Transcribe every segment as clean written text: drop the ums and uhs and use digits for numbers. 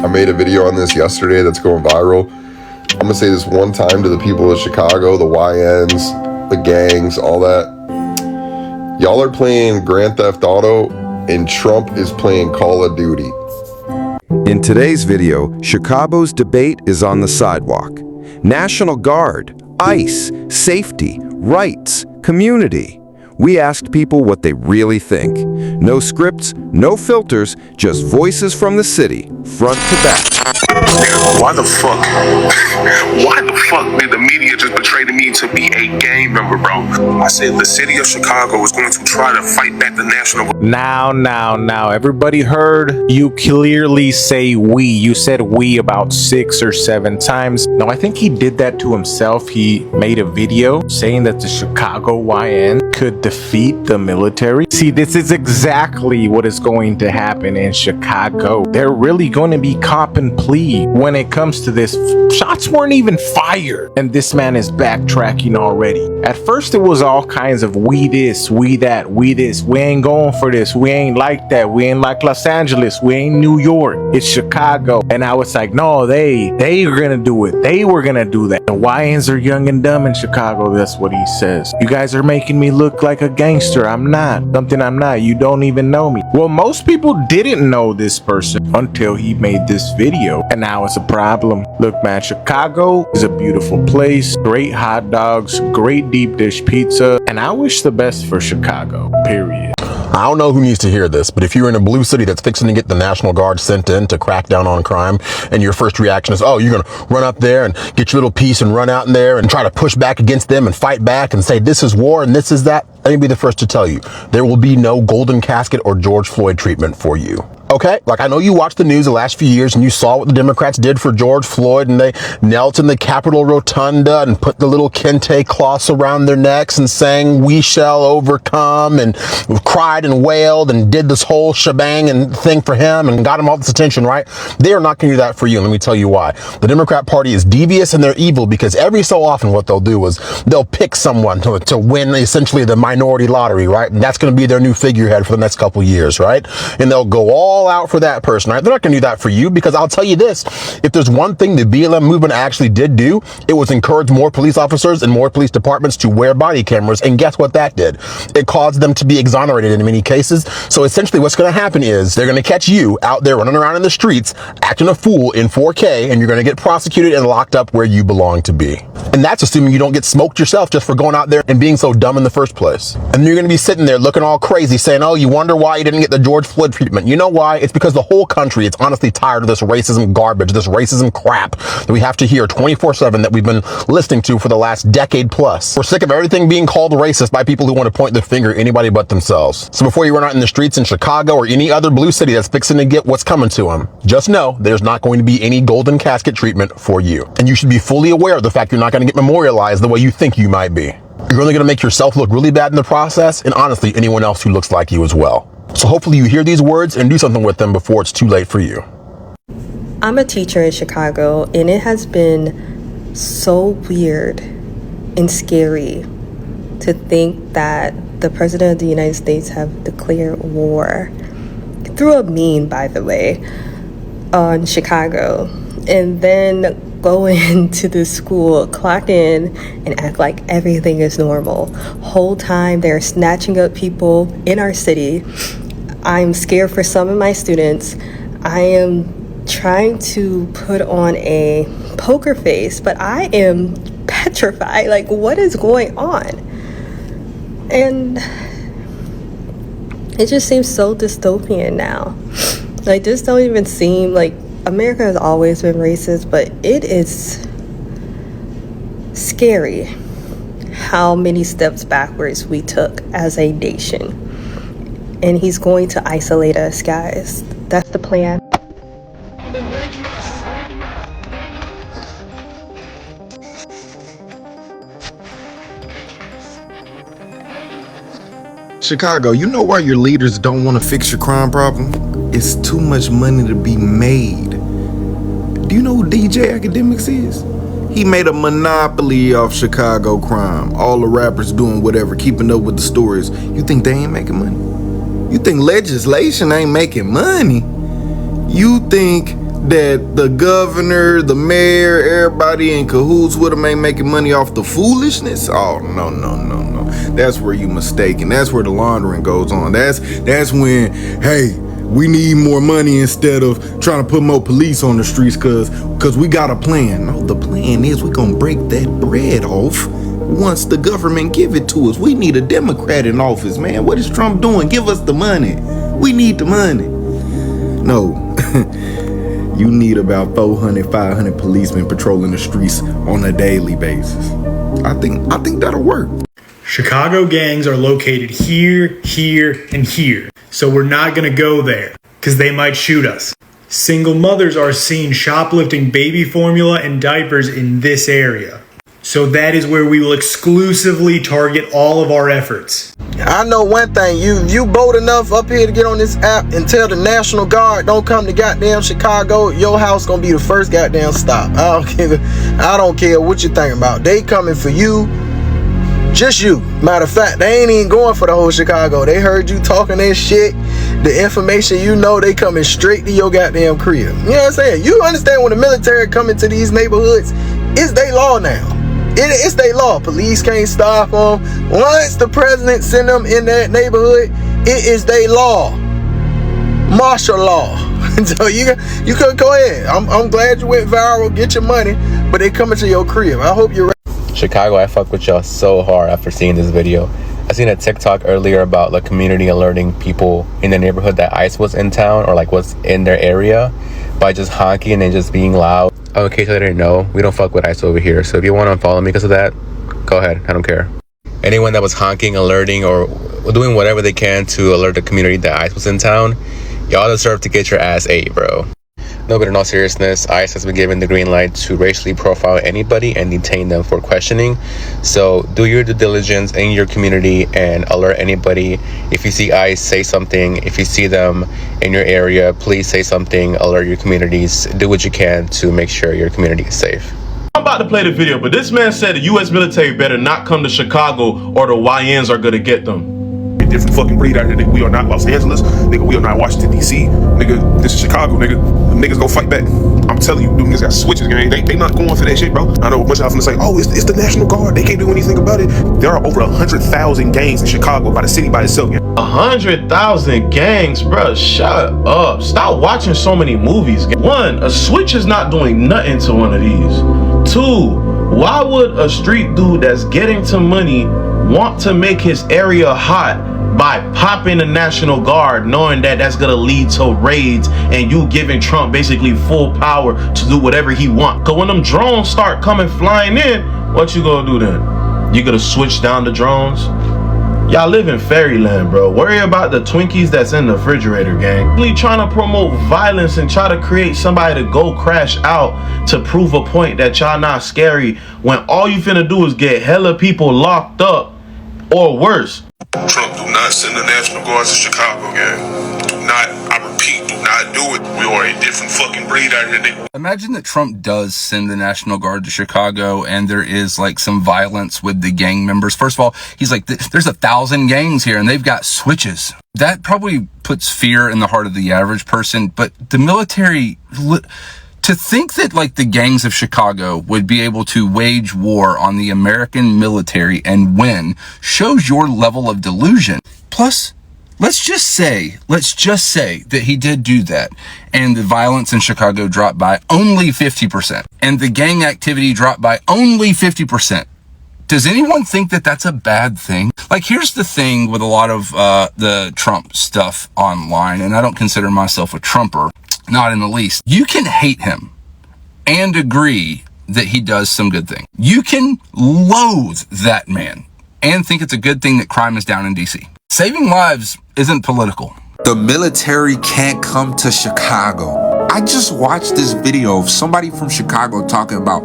I made a video on this yesterday that's going viral. I'm gonna say this one time to the people of Chicago, the YNs, the gangs, all that. Y'all are playing Grand Theft Auto and Trump is playing Call of Duty. In today's video, Chicago's debate is on the sidewalk. National Guard, ICE, safety, rights, community. We asked people what they really think. No scripts, no filters, just voices from the city, front to back. Why the fuck did the media just betray me to be a gang member, bro? I said the city of Chicago is going to try to fight back the National Guard. Now, everybody heard you clearly say we. You said we about 6 or 7 times. No, I think he did that to himself. He made a video saying that the Chicago YN could defeat the military. See, this is exactly what is going to happen in Chicago. They're really going to be cop and plea when it comes to this. Shots weren't even fired, and this man is backtracking already. At first, it was all kinds of we this, we that, we this. We ain't going for this. We ain't like that. We ain't like Los Angeles. We ain't New York. It's Chicago. And now it's like, no, they are gonna do it. They were gonna do that. The YNs are young and dumb in Chicago. That's what he says. You guys are making me look like a gangster. I'm not. Something I'm not. You don't even know me. Well, most people didn't know this person until he made this video, and now it's a problem. Look, man, Chicago is a beautiful place. Great hot dogs, great deep dish pizza, and I wish the best for Chicago, period. I don't know who needs to hear this, but if you're in a blue city that's fixing to get the National Guard sent in to crack down on crime, and your first reaction is, oh, you're going to run up there and get your little piece and run out in there and try to push back against them and fight back and say this is war and this is that, let me be the first to tell you, there will be no golden casket or George Floyd treatment for you. Okay, like I know you watched the news the last few years and you saw what the Democrats did for George Floyd, and they knelt in the Capitol Rotunda and put the little kente cloths around their necks and sang "We shall overcome" and cried and wailed and did this whole shebang and thing for him and got him all this attention, right? They are not going to do that for you, and let me tell you why. The Democrat Party is devious and they're evil because every so often what they'll do is they'll pick someone to win essentially the minority lottery, right? And that's going to be their new figurehead for the next couple years, right? And they'll go all out for that person, right? They're not going to do that for you because I'll tell you this, if there's one thing the BLM movement actually did do, it was encourage more police officers and more police departments to wear body cameras, and guess what that did? It caused them to be exonerated in many cases. So essentially what's going to happen is they're going to catch you out there running around in the streets acting a fool in 4K, and you're going to get prosecuted and locked up where you belong to be. And that's assuming you don't get smoked yourself just for going out there and being so dumb in the first place. And you're going to be sitting there looking all crazy saying, oh, you wonder why you didn't get the George Floyd treatment. You know why? It's because the whole country is honestly tired of this racism garbage, this racism crap that we have to hear 24/7 that we've been listening to for the last decade plus. We're sick of everything being called racist by people who want to point the finger at anybody but themselves. So before you run out in the streets in Chicago or any other blue city that's fixing to get what's coming to them, just know there's not going to be any golden casket treatment for you. And you should be fully aware of the fact you're not going to get memorialized the way you think you might be. You're only going to make yourself look really bad in the process, and honestly, anyone else who looks like you as well. So hopefully you hear these words and do something with them before it's too late for you. I'm a teacher in Chicago, and it has been so weird and scary to think that the President of the United States have declared war, through a meme, by the way, on Chicago, and then go into the school, clock in, and act like everything is normal. Whole time they're snatching up people in our city. I'm scared for some of my students. I am trying to put on a poker face, but I am petrified. Like, what is going on? And it just seems so dystopian now. Like, this don't even seem like America has always been racist, but it is scary how many steps backwards we took as a nation. And he's going to isolate us, guys. That's the plan. Chicago, you know why your leaders don't want to fix your crime problem? It's too much money to be made. Do you know who DJ Academics is? He made a monopoly off Chicago crime. All the rappers doing whatever, keeping up with the stories. You think they ain't making money? You think legislation ain't making money? You think that the governor, the mayor, everybody in cahoots with them ain't making money off the foolishness? Oh, no. That's where you mistaken. That's where the laundering goes on. That's when, hey, we need more money instead of trying to put more police on the streets because we got a plan. No, the plan is we're going to break that bread off once the government give it to us. We need a Democrat in office, man. What is Trump doing? Give us the money. We need the money. No. You need about 400, 500 policemen patrolling the streets on a daily basis. I think that'll work. Chicago gangs are located here, and here. So we're not going to go there because they might shoot us. Single mothers are seen shoplifting baby formula and diapers in this area. So that is where we will exclusively target all of our efforts. I know one thing, you bold enough up here to get on this app and tell the National Guard don't come to goddamn Chicago, your house gonna be the first goddamn stop. I don't care what you think about. They coming for you. Just you. Matter of fact, they ain't even going for the whole Chicago. They heard you talking that shit. The information you know, they coming straight to your goddamn crib. You know what I'm saying? You understand when the military come into these neighborhoods, it's their law now. It's their law. Police can't stop them. Once the president send them in that neighborhood, it is their law. Martial law. So you could go ahead. I'm glad you went viral. Get your money, but they coming to your crib. I hope you're ready. Chicago, I fuck with y'all so hard after seeing this video. I seen a TikTok earlier about the community alerting people in the neighborhood that ICE was in town or like was in their area by just honking and just being loud. Oh, in case I didn't know, we don't fuck with ICE over here. So if you want to unfollow me because of that, go ahead. I don't care. Anyone that was honking, alerting, or doing whatever they can to alert the community that ICE was in town, y'all deserve to get your ass ate, bro. No, but in all seriousness, ICE has been given the green light to racially profile anybody and detain them for questioning. So do your due diligence in your community and alert anybody. If you see ICE, say something. If you see them in your area, please say something. Alert your communities. Do what you can to make sure your community is safe. I'm about to play the video, but this man said the U.S. military better not come to Chicago or the YNs are gonna get them. Different fucking breed out here, nigga. We are not Los Angeles, nigga. We are not Washington D.C., nigga. This is Chicago, nigga. The niggas go fight back. I'm telling you, them niggas got switches, gang. They not going for that shit, bro. I know a bunch of y'all finna say, oh, it's the National Guard. They can't do anything about it. There are over 100,000 gangs in Chicago by the city by itself, gang. 100,000 gangs, bro. Shut up. Stop watching so many movies. One, a switch is not doing nothing to one of these. Two, why would a street dude that's getting to money want to make his area hot by popping the National Guard, knowing that that's gonna lead to raids and you giving Trump basically full power to do whatever he wants? Cause when them drones start coming flying in, what you gonna do then? You gonna switch down the drones? Y'all live in fairyland, bro. Worry about the Twinkies that's in the refrigerator, gang. Really trying to promote violence and try to create somebody to go crash out to prove a point that y'all not scary when all you finna do is get hella people locked up or worse. Trump, do not send the National Guard to Chicago, gang. Do not, I repeat, do not do it. We are a different fucking breed out here, nigga. Imagine that Trump does send the National Guard to Chicago and there is like some violence with the gang members. First of all, he's like, there's 1,000 gangs here and they've got switches. That probably puts fear in the heart of the average person, but the military... To think that like the gangs of Chicago would be able to wage war on the American military and win shows your level of delusion. Plus, let's just say that he did do that and the violence in Chicago dropped by only 50% and the gang activity dropped by only 50%. Does anyone think that that's a bad thing? Like, here's the thing with a lot of the Trump stuff online, and I don't consider myself a Trumper. Not in the least. You can hate him and agree that he does some good things. You can loathe that man and think it's a good thing that crime is down in DC. Saving lives isn't political. The military can't come to Chicago. I just watched this video of somebody from Chicago talking about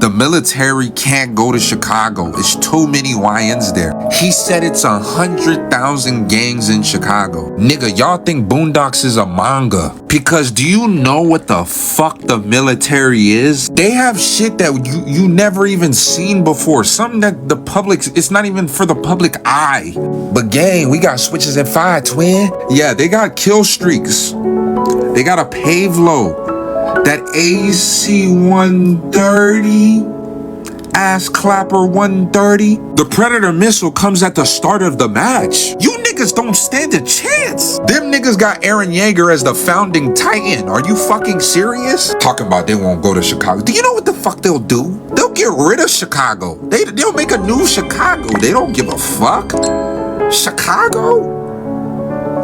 the military can't go to Chicago. It's too many YNs there. He said it's 100,000 gangs in Chicago. Nigga, y'all think Boondocks is a manga? Because do you know what the fuck the military is? They have shit that you never even seen before. Something that the public, it's not even for the public eye. But gang, we got switches at 5, twin. Yeah, they got kill streaks. They got a pave low. That AC 130, ass clapper 130. The Predator missile comes at the start of the match. You niggas don't stand a chance. Them niggas got Aaron Yeager as the founding titan. Are you fucking serious? Talking about they won't go to Chicago. Do you know what the fuck they'll do? They'll get rid of Chicago. They'll make a new Chicago. They don't give a fuck. Chicago?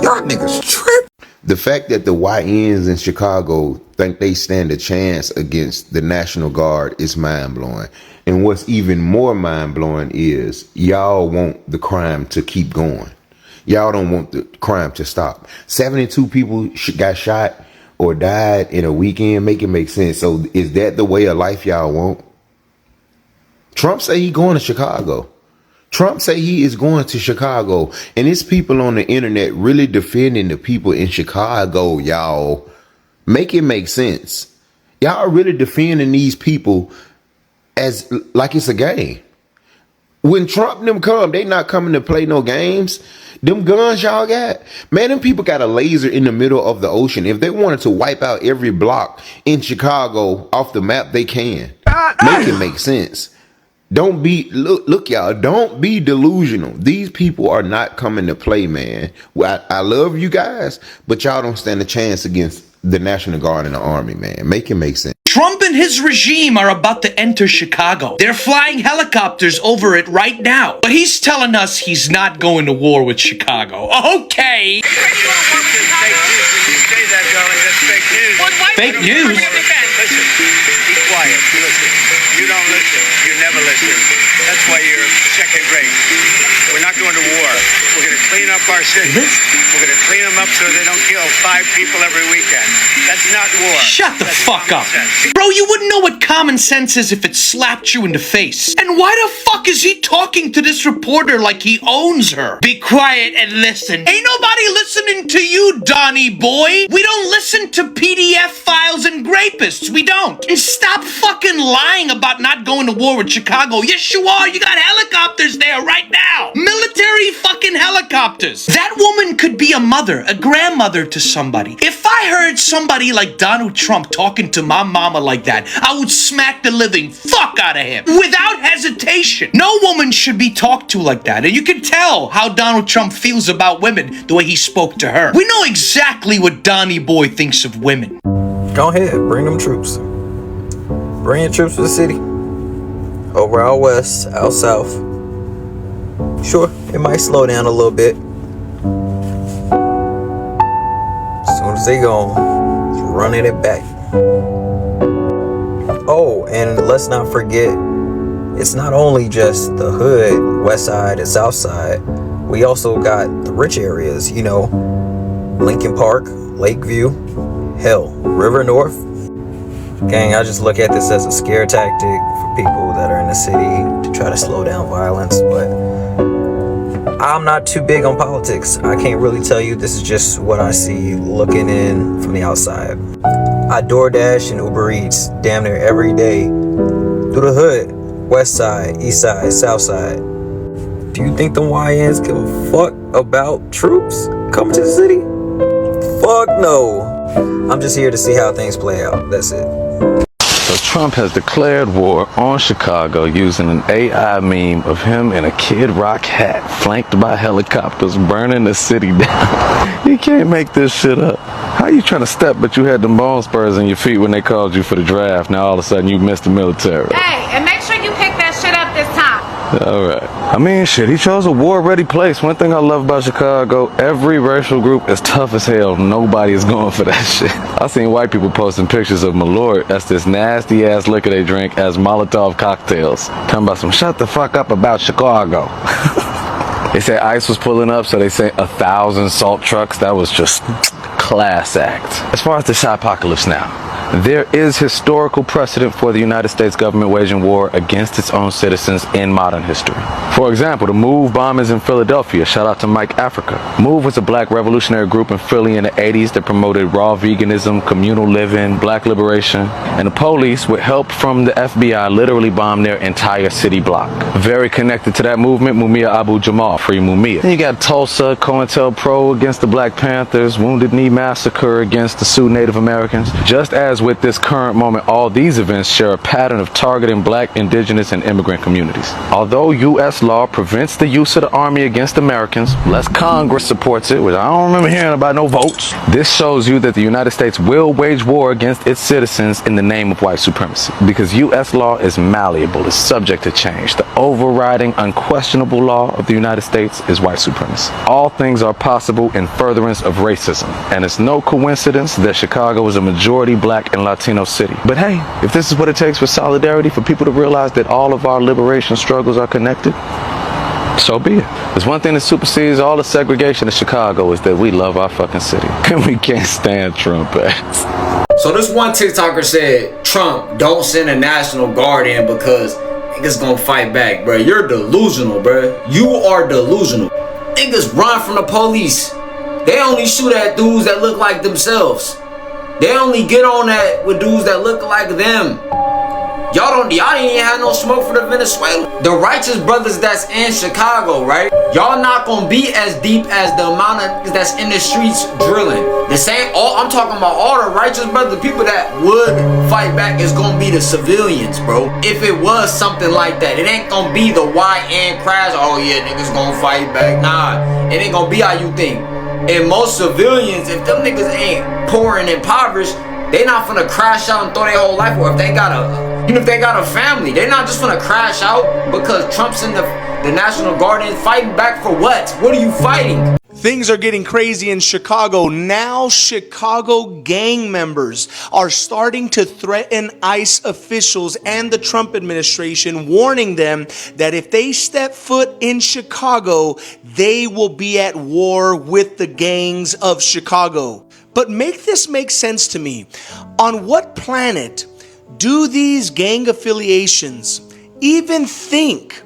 Y'all niggas trip. The fact that the YNs in Chicago think they stand a chance against the National Guard is mind-blowing. And what's even more mind-blowing is y'all want the crime to keep going. Y'all don't want the crime to stop. 72 people got shot or died in a weekend. Make it make sense. So is that the way of life y'all want? Trump say he going to Chicago. Trump say he is going to Chicago, and it's people on the internet really defending the people in Chicago, y'all. Make it make sense. Y'all are really defending these people as like it's a game. When Trump and them come, they not coming to play no games. Them guns y'all got, man, them people got a laser in the middle of the ocean. If they wanted to wipe out every block in Chicago off the map, they can. Make it make sense. Don't be, look, y'all, don't be delusional. These people are not coming to play, man. I love you guys, but y'all don't stand a chance against the National Guard and the Army, man. Make it make sense. Trump and his regime are about to enter Chicago. They're flying helicopters over it right now. But he's telling us he's not going to war with Chicago. Okay. Fake news? Listen, be quiet. Listen. You don't listen. You never listen. That's why you're second rate. We're not going to war. We're going to clean up our cities. We're going to clean them up so they don't kill 5 people every weekend. That's not war. Shut the fuck up. Bro, you wouldn't know what common sense is if it slapped you in the face. And why the fuck is he talking to this reporter like he owns her? Be quiet and listen. Ain't nobody listening to you, Donnie boy. We don't listen to PDF files and rapists. We don't. And stop fucking lying about not going to war with Chicago. Yes, you are. You got helicopters there right now. Military fucking helicopters. That woman could be a mother, a grandmother to somebody. If I heard somebody like Donald Trump talking to my mama like that, I would smack the living fuck out of him without hesitation. No woman should be talked to like that. And you can tell how Donald Trump feels about women the way he spoke to her. We know exactly what Donnie boy thinks of women. Go ahead, bring them troops. Bring your troops to the city. Over out west, out south. Sure, it might slow down a little bit. As soon as they go, running it back. Oh, and let's not forget, it's not only just the hood, west side and south side. We also got the rich areas, you know, Lincoln Park, Lakeview, hell, River North. Gang, I just look at this as a scare tactic for people that are in the city to try to slow down violence, but I'm not too big on politics. I can't really tell you. This is just what I see looking in from the outside. I DoorDash and Uber Eats damn near every day through the hood, west side, east side, south side. Do you think the YNs give a fuck about troops coming to the city? Fuck no. I'm just here to see how things play out. That's it. So Trump has declared war on Chicago using an AI meme of him in a Kid Rock hat, flanked by helicopters, burning the city down. You can't make this shit up. How you trying to step, but you had them bone spurs in your feet when they called you for the draft. Now all of a sudden you missed the military. Hey, and make sure you pick that shit up this time. Alright. I mean, shit, he chose a war-ready place. One thing I love about Chicago, every racial group is tough as hell. Nobody is going for that shit. I seen white people posting pictures of Malort. That's this nasty-ass liquor they drink as Molotov cocktails. Talking about some shut the fuck up about Chicago. They said ICE was pulling up, so they sent 1,000 salt trucks. That was just class act. As far as the shot-apocalypse now, there is historical precedent for the United States government waging war against its own citizens in modern history. For example, the MOVE bombings in Philadelphia. Shout out to Mike Africa. MOVE was a black revolutionary group in Philly in the 80s that promoted raw veganism, communal living, black liberation, and the police, with help from the FBI, literally bombed their entire city block. Very connected to that movement, Mumia Abu Jamal, free Mumia. Then you got Tulsa, COINTELPRO against the Black Panthers, Wounded Knee Massacre against the Sioux Native Americans. Just as with this current moment, all these events share a pattern of targeting black, indigenous, and immigrant communities. Although U.S. law prevents the use of the army against Americans, unless Congress supports it, which I don't remember hearing about no votes, this shows you that the United States will wage war against its citizens in the name of white supremacy. Because U.S. law is malleable, it's subject to change. The overriding, unquestionable law of the United States is white supremacy. All things are possible in furtherance of racism, and it's no coincidence that Chicago is a majority black and Latino city. But hey, if this is what it takes for solidarity, for people to realize that all of our liberation struggles are connected, so be it. There's one thing that supersedes all the segregation of Chicago is that we love our fucking city. And we can't stand Trump ass. So this one TikToker said, Trump, don't send a National Guard in because niggas gonna fight back, bro. You're delusional, bro. You are delusional. Niggas run from the police. They only shoot at dudes that look like themselves. They only get on that with dudes that look like them. Y'all didn't even have no smoke for the Venezuela. The righteous brothers that's in Chicago, right? Y'all not gonna be as deep as the amount of niggas that's in the streets drilling. The same, I'm talking about all the righteous brothers, the people that would fight back is gonna be the civilians, bro. If it was something like that, it ain't gonna be the YN crash, oh yeah, niggas gonna fight back. Nah, it ain't gonna be how you think. And most civilians, if them niggas ain't poor and impoverished, they not finna crash out and throw their whole life away. If they got a family, they're not just finna crash out because Trump's in the National Guard and fighting back for what? What are you fighting? Things are getting crazy in Chicago. Now Chicago gang members are starting to threaten ICE officials and the Trump administration, warning them that if they step foot in Chicago, they will be at war with the gangs of Chicago. But make this make sense to me. On what planet do these gang affiliations even think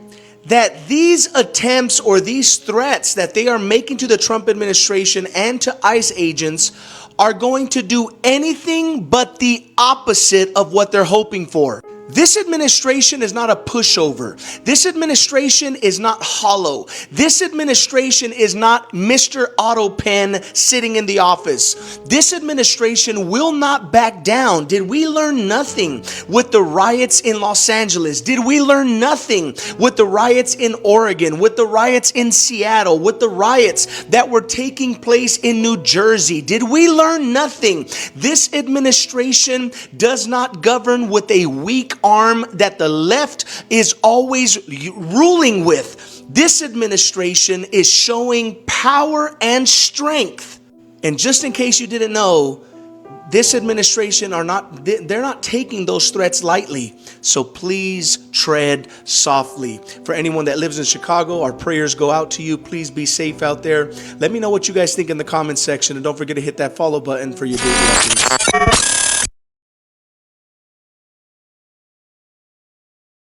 that these attempts or these threats that they are making to the Trump administration and to ICE agents are going to do anything but the opposite of what they're hoping for? This administration is not a pushover. This administration is not hollow. This administration is not Mr. Autopen sitting in the office. This administration will not back down. Did we learn nothing with the riots in Los Angeles? Did we learn nothing with the riots in Oregon, with the riots in Seattle, with the riots that were taking place in New Jersey? Did we learn nothing? This administration does not govern with a weak arm that the left is always ruling with. This administration is showing power and strength. And just in case you didn't know, this administration they're not taking those threats lightly. So please tread softly. For anyone that lives in Chicago, our prayers go out to you. Please be safe out there. Let me know what you guys think in the comments section, and don't forget to hit that follow button for your daily updates.